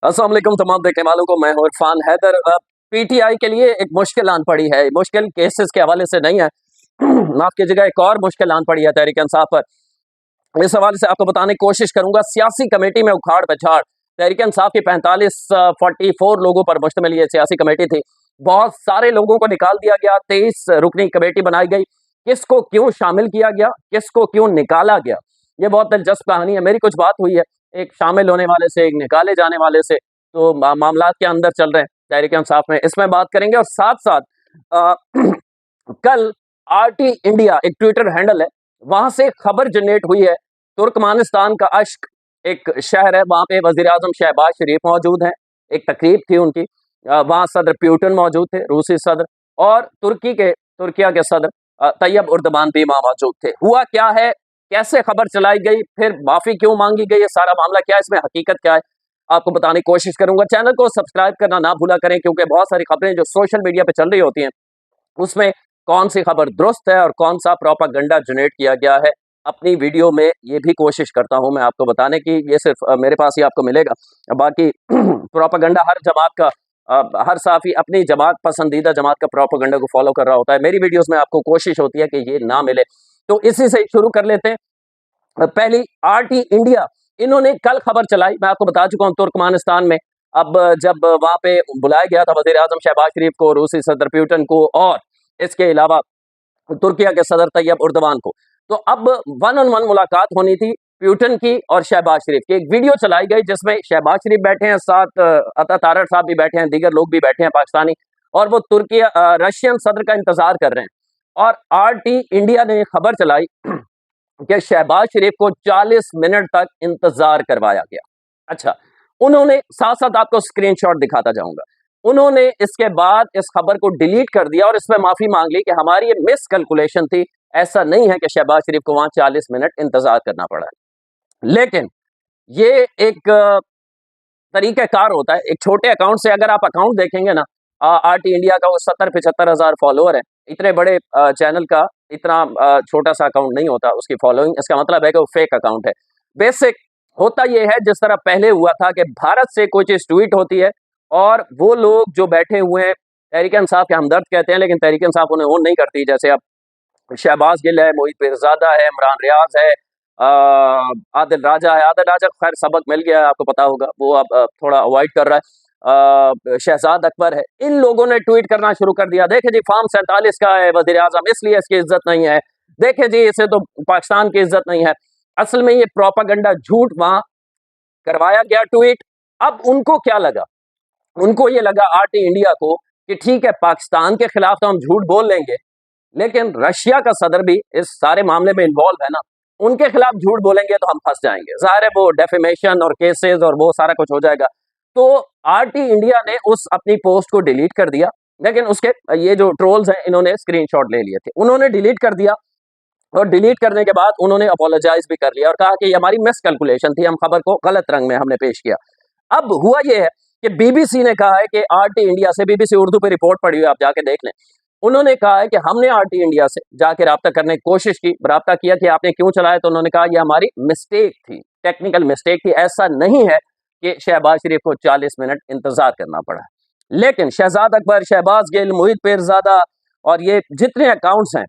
अस्सलाम वालेकुम तमाम देखने वालों को। मैं हूं इरफान हैदर। पीटीआई के लिए एक मुश्किल आन पड़ी है, मुश्किल केसेस के हवाले से नहीं है माफ कीजिएगा, एक और मुश्किल आन पड़ी है तहरीक इंसाफ पर। इस हवाले से आपको बताने की कोशिश करूंगा। सियासी कमेटी में उखाड़ पछाड़, तहरीक इंसाफ की 44 लोगों पर मुश्तमिल ये सियासी कमेटी थी। बहुत सारे लोगों को निकाल दिया गया, 23 रुकनी कमेटी बनाई गई। किसको क्यों शामिल किया गया, किसको क्यों निकाला गया, ये बहुत दिलचस्प कहानी है। मेरी कुछ बात हुई है एक शामिल होने वाले से, एक निकाले जाने वाले से, तो मामला के अंदर चल रहे हैं तहरीक इंसाफ में, इसमें बात करेंगे। और साथ साथ कल आरटी इंडिया एक ट्विटर हैंडल है, वहां से खबर जनरेट हुई है। तुर्कमानिस्तान का अश्क एक शहर है, वहां पे वजीर आजम शहबाज शरीफ मौजूद हैं, एक तकरीब थी उनकी। वहां सदर प्यूटन मौजूद थे, रूसी सदर, और तुर्किया के सदर तैयब उर्दबान भी वहां मौजूद थे। हुआ क्या है, कैसे खबर चलाई गई, फिर माफी क्यों मांगी गई, ये सारा मामला क्या है, इसमें हकीकत क्या है, आपको बताने की कोशिश करूंगा। चैनल को सब्सक्राइब करना ना भूला करें, क्योंकि बहुत सारी खबरें जो सोशल मीडिया पे चल रही होती हैं, उसमें कौन सी खबर दुरुस्त है और कौन सा प्रोपागेंडा जनरेट किया गया है, अपनी वीडियो में ये भी कोशिश करता हूं मैं आपको बताने की। ये सिर्फ मेरे पास ही आपको मिलेगा, बाकी प्रोपागेंडा हर जमात का, हर साफी अपनी जमात, पसंदीदा जमात का प्रोपागेंडा को फॉलो कर रहा होता है। मेरी वीडियोस में आपको कोशिश होती है कि ये ना मिले, तो इसी से शुरू कर लेते हैं। पहली आरटी इंडिया, इन्होंने कल खबर चलाई, मैं आपको बता चुका हूं, तुर्कमानिस्तान में। अब जब वहां पे बुलाया गया था वजीर आजम शहबाज शरीफ को, रूसी सदर प्यूटन को, और इसके अलावा तुर्किया के सदर तैयब उर्दवान को, तो अब वन ऑन वन मुलाकात होनी थी प्यूटन की और शहबाज शरीफ की। एक वीडियो चलाई गई जिसमें शहबाज शरीफ बैठे हैं, साथ अता तारड़ साहब भी बैठे हैं, दीगर लोग भी बैठे हैं पाकिस्तानी, और वो तुर्किया रशियन सदर का इंतजार कर रहे हैं। और आरटी इंडिया ने खबर चलाई कि शहबाज शरीफ को 40 मिनट तक इंतजार करवाया गया। अच्छा, उन्होंने साथ साथ आपको स्क्रीनशॉट दिखाता जाऊंगा, उन्होंने इसके बाद इस खबर को डिलीट कर दिया और इसमें माफी मांग ली कि हमारी ये मिस कैलकुलेशन थी, ऐसा नहीं है कि शहबाज शरीफ को वहां 40 मिनट इंतजार करना पड़ा है। लेकिन ये एक तरीक़ाकार होता है, एक छोटे अकाउंट से, अगर आप अकाउंट देखेंगे ना, आरटी इंडिया का वो 70-75 हजार फॉलोअर है, इतने बड़े चैनल का इतना छोटा सा अकाउंट नहीं होता उसकी फॉलोइंग, इसका मतलब है कि वो फेक अकाउंट है। बेसिक होता ये है, जिस तरह पहले हुआ था कि भारत से कोई चीज ट्वीट होती है और वो लोग जो बैठे हुए हैं, तहरीक इंसाफ के हमदर्द कहते हैं, लेकिन तहरीक इंसाफ उन्हें ओन नहीं करती। जैसे अब शहबाज गिल है, मोहित पीरजादा है, इमरान रियाज है, आदिल राजा है। आदिल राजा खैर सबक मिल गया है, आपको पता होगा, वो अब थोड़ा अवॉइड कर रहा है। शहजाद अकबर है, इन लोगों ने ट्वीट करना शुरू कर दिया, देखे जी फार्म 47 का है वजीर आजम, इसलिए इसकी इज्जत नहीं है, देखे जी इसे तो पाकिस्तान की इज्जत नहीं है। असल में ये प्रोपागेंडा झूठ वहां करवाया गया ट्वीट। अब उनको क्या लगा, उनको ये लगा आरटी इंडिया को कि ठीक है, पाकिस्तान के खिलाफ तो हम झूठ बोल लेंगे, लेकिन रशिया का सदर भी इस सारे मामले में इन्वॉल्व है ना, उनके खिलाफ झूठ बोलेंगे तो हम फंस जाएंगे, जाहिर है वो डेफेमेशन और केसेस और वो सारा कुछ हो जाएगा। तो आरटी इंडिया ने उस अपनी पोस्ट को डिलीट कर दिया, लेकिन उसके ये जो ट्रोल्स हैं इन्होंने स्क्रीनशॉट ले लिए थे, उन्होंने डिलीट कर दिया। और डिलीट करने के बाद उन्होंने अपोलोजाइज भी कर लिया और कहा कि ये हमारी मिस कैलकुलेशन थी, हम खबर को गलत रंग में हमने पेश किया। अब हुआ ये है कि बीबीसी ने कहा है कि आरटी इंडिया से, बीबीसी उर्दू पे रिपोर्ट पड़ी हुई, आप जाके देख लें, उन्होंने कहा है कि हमने आरटी इंडिया से जाके राब्ता करने की कोशिश की, राब्ता किया कि आपने क्यों चलाया, तो उन्होंने कहा यह हमारी मिस्टेक थी, टेक्निकल मिस्टेक थी, ऐसा नहीं है कि शहबाज शरीफ को 40 मिनट इंतजार करना पड़ा। लेकिन शहजाद अकबर, शहबाज गिल, मोहित पीरजादा और ये जितने अकाउंट्स हैं,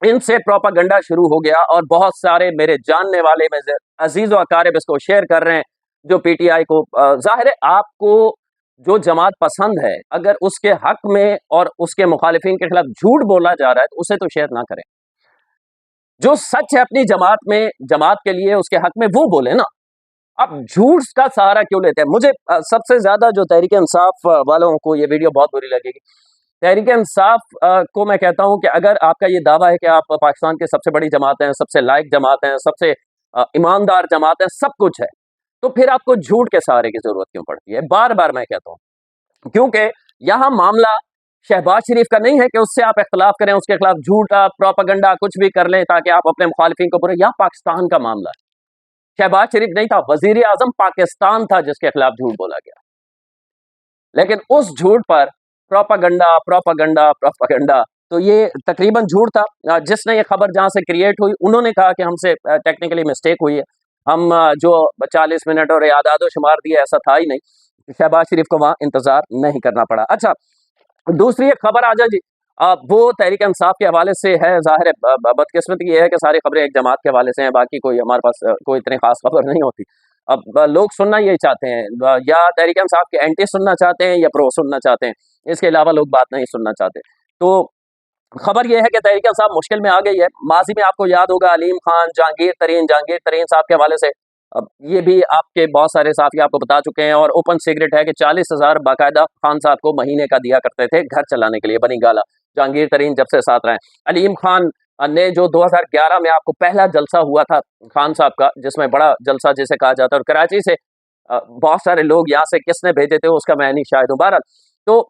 इनसे प्रोपागेंडा शुरू हो गया और बहुत सारे मेरे जानने वाले में से अजीज व अकारिब इसको शेयर कर रहे हैं, जो पीटीआई को, जाहिर है आपको जो जमात पसंद है, अगर उसके हक में और उसके मुखालिफिन के खिलाफ झूठ बोला जा रहा है तो उसे तो शेयर ना करें। जो सच है अपनी जमात में, जमात के लिए, उसके हक में, वो बोले ना। अब झूठ का सहारा क्यों लेते हैं? मुझे सबसे ज्यादा जो तहरीक इंसाफ वालों को ये वीडियो बहुत बुरी लगेगी। तहरीक इंसाफ को मैं कहता हूं कि अगर आपका ये दावा है कि आप पाकिस्तान के सबसे बड़ी जमात हैं, सबसे लायक जमात हैं, सबसे ईमानदार जमात हैं, सब कुछ है, तो फिर आपको झूठ के सहारे की जरूरत क्यों पड़ती है? बार बार मैं कहता हूं, क्योंकि यहां मामला शहबाज शरीफ का नहीं है कि उससे आप इख्तलाफ करें, उसके खिलाफ झूठा प्रोपागेंडा कुछ भी कर लें ताकि आप अपने मुखालिफिन को बुरे। यहां पाकिस्तान का मामला है, शहबाज शरीफ नहीं था, वजीर आजम पाकिस्तान था जिसके खिलाफ झूठ बोला गया। लेकिन उस झूठ पर प्रोपागेंडा प्रोपागेंडा प्रोपागेंडा, तो ये तकरीबन झूठ था। जिसने ये खबर जहां से क्रिएट हुई, उन्होंने कहा कि हमसे टेक्निकली मिस्टेक हुई है, हम जो 40 मिनट और आदादो शुमार दिया, ऐसा था ही नहीं। शहबाज शरीफ को वहां इंतजार नहीं करना पड़ा। अच्छा, दूसरी एक खबर आ जाए जी, वो तहरीक इंसाफ के हवाले से है। जाहिर है बदकिस्मती ये है कि सारी खबरें एक जमात के हवाले से हैं, बाकी कोई हमारे पास कोई इतनी खास खबर नहीं होती। अब लोग सुनना यही चाहते हैं, या तहरीक इंसाफ के एंटी सुनना चाहते हैं या प्रो सुनना चाहते हैं, इसके अलावा लोग बात नहीं सुनना चाहते। तो खबर यह है कि तहरीक इंसाफ मुश्किल में आ गई है। माजी में आपको याद होगा अलीम खान, जहांगीर तरीन साहब के हवाले से अब ये भी आपके बहुत सारे साथी आपको बता चुके हैं, और ओपन सीक्रेट है कि 40,000 बाकायदा खान साहब को महीने का दिया करते थे घर चलाने के लिए, बनी गाला। जहांगीर तरीन जब से साथ रहे, अलीम खान ने जो 2011 में आपको पहला जलसा हुआ था खान साहब का, जिसमें बड़ा जलसा जिसे कहा जाता है, और कराची से बहुत सारे लोग यहाँ से किसने भेजे थे उसका मैं नहीं शायद हूँ। बहरहाल, तो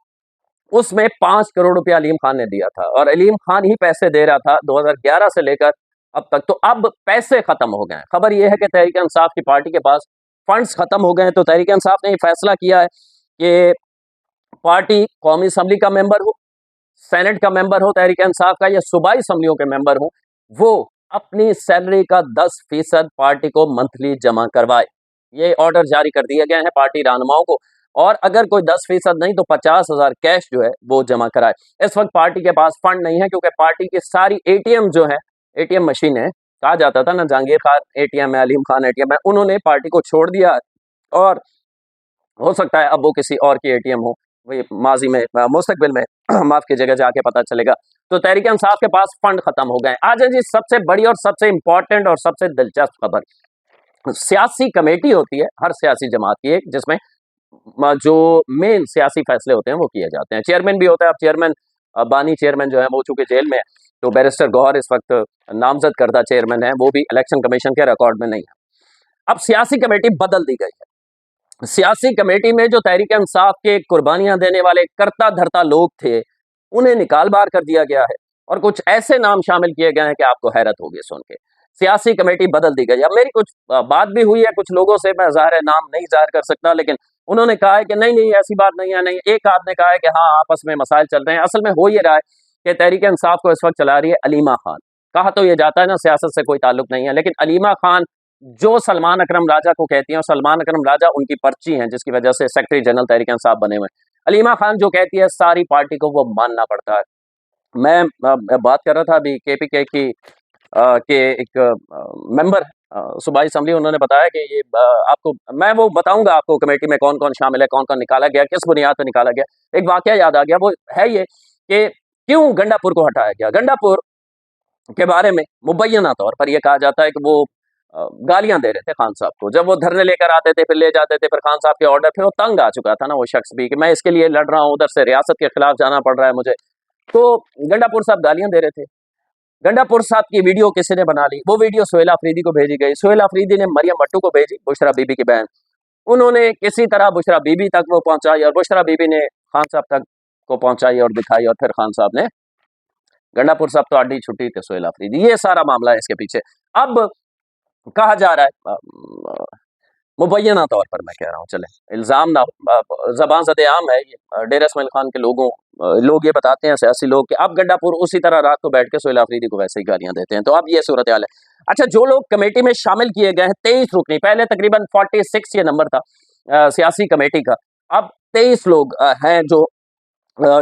उसमें 5 करोड़ रुपया अलीम खान ने दिया था, और अलीम खान ही पैसे दे रहा था 2011 से लेकर अब तक। तो अब पैसे खत्म हो गए हैं। खबर यह है कि तहरीक इंसाफ की पार्टी के पास फंड्स खत्म हो गए हैं। तो तहरीक इंसाफ ने फैसला किया है कि पार्टी कौमी असम्बली का मेंबर हो, सेनेट का मेंबर हो तहरीक इंसाफ का, या सूबाई असम्बलियों के मेंबर हो, वो अपनी सैलरी का 10% पार्टी को मंथली जमा करवाए। ये ऑर्डर जारी कर दिए गए हैं पार्टी रहनुमाओं को, और अगर कोई 10% नहीं तो 50,000 कैश जो है वो जमा कराए। इस वक्त पार्टी के पास फंड नहीं है, क्योंकि पार्टी की सारी एटीएम जो है, एटीएम मशीनें, कहा जाता था ना जहांगीर खान एटीएम है, अलीम खान एटीएम है, उन्होंने पार्टी को छोड़ दिया, और हो सकता है अब वो किसी और की एटीएम हो, वही माजी में मुस्तकबिल में माफ कीजिएगा जाके पता चलेगा। तो तहरीक इंसाफ के पास फंड खत्म हो गए। आज जी सबसे बड़ी और सबसे इंपॉर्टेंट और सबसे दिलचस्प खबर, सियासी कमेटी होती है हर सियासी जमात की एक, जिसमें जो मेन सियासी फैसले होते हैं वो किए जाते हैं। चेयरमैन भी होता है। अब चेयरमैन बानी चेयरमैन जो है वो चूंकि जेल में है, तो बैरिस्टर गौहर इस वक्त नामजद करदा चेयरमैन है, वो भी इलेक्शन कमीशन के रिकॉर्ड में नहीं है। अब सियासी कमेटी बदल दी गई है। सियासी कमेटी में जो तहरीक इंसाफ के कुर्बानियां देने वाले करता धरता लोग थे, उन्हें निकाल बाहर कर दिया गया है, और कुछ ऐसे नाम शामिल किए गए हैं कि आपको हैरत होगी सुन के। सियासी कमेटी बदल दी गई। अब मेरी कुछ बात भी हुई है कुछ लोगों से, मैं जाहिर है नाम नहीं जाहिर कर सकता, लेकिन उन्होंने कहा है कि नहीं नहीं ऐसी बात नहीं है। नहीं, एक आदमी ने कहा है कि हाँ आपस में मसाइल चल रहे हैं। असल में हो ये रहा है कि तहरीक इंसाफ को इस वक्त चला रही है अलीमा खान। कहा तो ये जाता है ना सियासत से कोई ताल्लुक नहीं है, लेकिन अलीमा खान जो सलमान अकरम राजा को कहती हैं, और सलमान अकरम राजा उनकी पर्ची हैं, जिसकी वजह से सेक्रेटरी जनरल तहरीक इंसाफ बने हुए। अलीमा खान जो कहती है सारी पार्टी को वो मानना पड़ता है। मैं बात कर रहा था अभी केपीके की के एक मेंबर सूबाई असम्बली, उन्होंने बताया कि ये आपको मैं वो बताऊंगा आपको कमेटी में कौन कौन शामिल है, कौन कौन निकाला गया, किस बुनियाद पर निकाला गया। एक वाकया याद आ गया, वो है ये कि क्यों गंडापुर को हटाया गया। गंडापुर के बारे में मुबैना तौर पर यह कहा जाता है कि वो गालियां दे रहे थे खान साहब को। जब वो धरने लेकर आते थे फिर ले जाते थे, फिर खान साहब के ऑर्डर पे वो तंग आ चुका था ना वो शख्स भी, कि मैं इसके लिए लड़ रहा हूँ, उधर से रियासत के खिलाफ जाना पड़ रहा है मुझे। तो गंडापुर साहब गालियां दे रहे थे। गंडापुर साहब की वीडियो किसी ने बना ली, वो वीडियो सुहेला अफरीदी को भेजी गई। सुहेला अफरीदी ने मरियम भट्टू को भेजी, बुशरा बीबी की बहन। उन्होंने किसी तरह बुशरा बीबी तक वो पहुंचाई, और बुशरा बीबी ने खान साहब तक को पहुंचाई और दिखाई, और फिर खान साहब ने गंडापुर साहब तो आडी छुट्टी थे सुहेला अफरीदी। ये सारा मामला है इसके पीछे। अब कहा जा रहा है मुबैना तौर पर मैं कह रहा हूँ, चले इल्ज़ाम ना ज़बान ज़द-ए-आम है ये, डेरा इस्माइल खान के लोग ये बताते हैं सियासी लोग कि अब गंडापुर उसी तरह रात को बैठ के सुहेला अफरीदी को वैसे ही गालियां देते हैं। तो अब ये सूरत हाल है। अच्छा, जो लोग कमेटी में शामिल किए गए हैं 23 रुकनी, पहले तकरीबन 46 ये नंबर था सियासी कमेटी का, अब 23 लोग हैं जो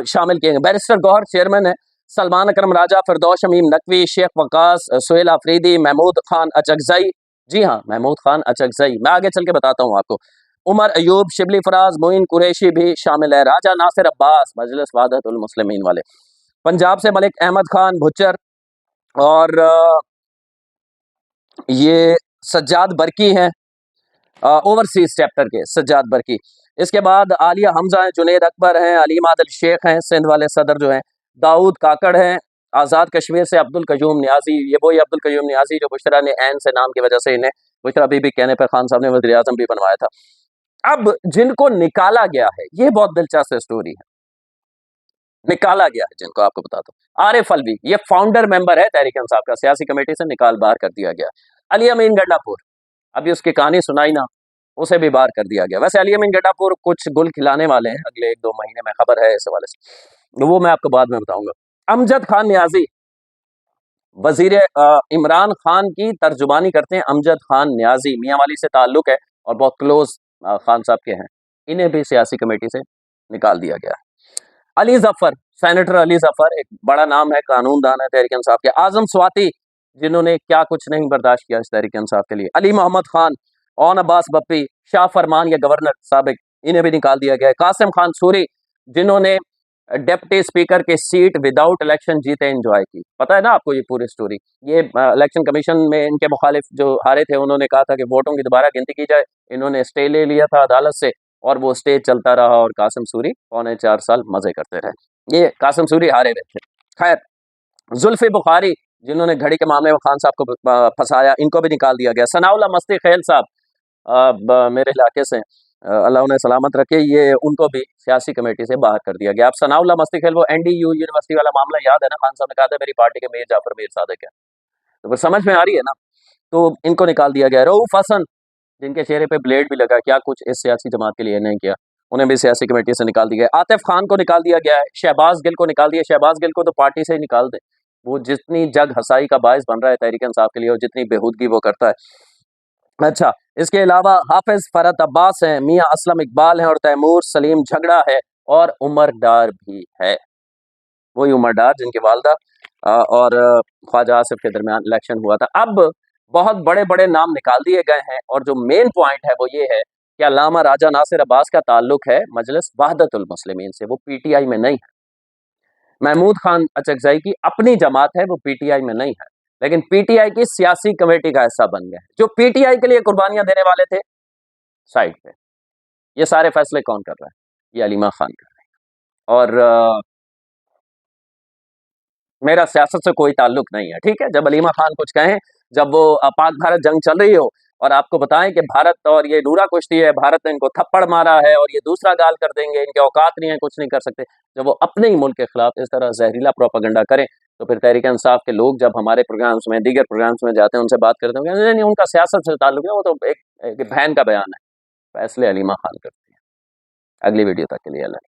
शामिल किए गए। बैरिस्टर गौहर चेयरमैन है, सलमान अकरम राजा, फिरदौस शमीम नकवी, शेख वकास, सुहेल अफरीदी, महमूद खान अचकजई, जी हाँ महमूद खान अचकजई, मैं आगे चल के बताता हूँ आपको, उमर अयूब, शिबली फराज, मोइन कुरैशी भी शामिल है, राजा नासिर अब्बास मजलिस वादत उल मुस्लिमीन वाले, पंजाब से मलिक अहमद खान भुच्चर, और ये सज्जाद बरकी हैं, ओवरसीज चैप्टर के सज्जाद बरकी। इसके बाद आलिया हमजा हैं, जुनेद अकबर हैं, अलीम आदिल शेख हैं, सिंध वाले सदर जो हैं, दाऊद काकड़ हैं, आज़ाद कश्मीर से अब्दुल कयूम न्याजी, ये वही अब्दुल कयूम न्याजी जो बुशरा ने ऐन से नाम की वजह से इन्हें बुशरा बीबी कहने पर खान साहब ने वज़ीर आज़म भी बनवाया था। अब जिनको निकाला गया है, ये बहुत दिलचस्प स्टोरी है। निकाला गया है जिनको आपको बताता हूँ, आरिफ अलवी, ये फाउंडर मेंबर है तहरीक इंसाफ का, सियासी कमेटी से निकाल बाहर कर दिया गया। अली अमीन गंडापुर, अभी उसकी कहानी सुनाई ना, उसे भी बाहर कर दिया गया। वैसे अली अमीन गंडापुर कुछ गुल खिलाने वाले हैं अगले 1-2 महीने में, खबर है इस हवाले से, वो मैं आपको बाद में बताऊंगा। अमजद खान न्याजी, वजीर इमरान खान की तर्जुमानी करते हैं अमजद खान न्याजी, मियां वाली से ताल्लुक है और बहुत क्लोज खान साहब के हैं। इन्हें भी सियासी कमेटी से निकाल दिया गया। अली जफर, सेनेटर अली जफर एक बड़ा नाम है, कानूनदान है तहरीक इंसाफ के। आजम स्वाति, जिन्होंने क्या कुछ नहीं बर्दाश्त किया इस तहरीक इंसाफ के लिए। अली मोहम्मद खान, ओन अब्बास बप्पी, शाह फरमान या गवर्नर साबिक, इन्हें भी निकाल दिया गया है। कासिम खान सूरी, जिन्होंने डेप्टी स्पीकर के सीट विदाउट इलेक्शन जीते एंजॉय की, पता है ना आपको ये पूरी स्टोरी। ये इलेक्शन कमीशन में इनके मुखालिफ जो हारे थे उन्होंने कहा था कि वोटों की दोबारा गिनती की जाए, इन्होंने स्टे ले लिया था अदालत से और वो स्टे चलता रहा और कासिम सूरी 4.25 साल मजे करते रहे। ये कासिम सूरी हारे हुए थे। खैर, जुल्फी बुखारी, जिन्होंने घड़ी के मामले में खान साहब को फंसाया, इनको भी निकाल दिया गया। सनाउल्ला मस्ती खेल साहब, मेरे इलाके से, अल्लाह उन्हें सलामत रखे, ये उनको भी सियासी कमेटी से बाहर कर दिया गया। अब सनाउल्ला मस्ती खेल, वो एनडीयू यूनिवर्सिटी वाला मामला याद है ना, खान साहब ने कहा था मेरी पार्टी के मीर जाफर मीर सादिक है, तो फिर समझ में आ रही है ना, तो इनको निकाल दिया गया। रऊफ हसन, जिनके चेहरे पे ब्लेड भी लगा, क्या कुछ इस सियासी जमात के लिए नहीं किया, उन्हें भी सियासी कमेटी से निकाल दिया गया। आतिफ खान को निकाल दिया गया है। शहबाज गिल को निकाल दिया। शहबाज गिल को तो पार्टी से ही निकाल दे, वो जितनी जग हसाई का बायस बन रहा है तहरीक इंसाफ के लिए और जितनी बेहूदगी वो करता है। अच्छा, इसके अलावा हाफिज फरत अब्बास हैं, मियाँ असलम इकबाल हैं और तैमूर सलीम झगड़ा है और उमर डार भी है। वही उमर डार जिनकी वालदा और ख्वाजा आसिफ के दरमियान इलेक्शन हुआ था। अब बहुत बड़े बड़े नाम निकाल दिए गए हैं और जो मेन पॉइंट है वो ये है कि अल्लामा राजा नासिर अब्बास का ताल्लुक है मजलिस वहदतुल मुस्लिमीन से, वो पीटीआई में नहीं है। महमूद खान अचकजई की अपनी जमात है, वो पीटीआई में नहीं है, लेकिन पीटीआई की सियासी कमेटी का हिस्सा बन गया है। जो पीटीआई के लिए कुर्बानियां देने वाले थे साइड पे, ये सारे फैसले कौन कर रहा है? ये अलीमा खान कर रहे हैं। और मेरा सियासत से कोई ताल्लुक नहीं है, ठीक है। जब अलीमा खान कुछ कहें, जब वो पाक भारत जंग चल रही हो और आपको बताएं कि भारत और ये नूरा कुश्ती है, भारत ने इनको थप्पड़ मारा है और ये दूसरा गाल कर देंगे, इनके औकात नहीं है, कुछ नहीं कर सकते, जब वो अपने ही मुल्क के खिलाफ इस तरह जहरीला प्रोपागेंडा करें, तो फिर तहरीक इंसाफ के लोग जब हमारे प्रोग्राम्स में, दीगर प्रोग्राम्स में जाते हैं, उनसे बात करते हैं, नहीं नहीं उनका सियासत से ताल्लुक है, वो तो एक बहन का बयान है। फैसले अलीमा खान करती है। अगली वीडियो तक के लिए अल्लाह।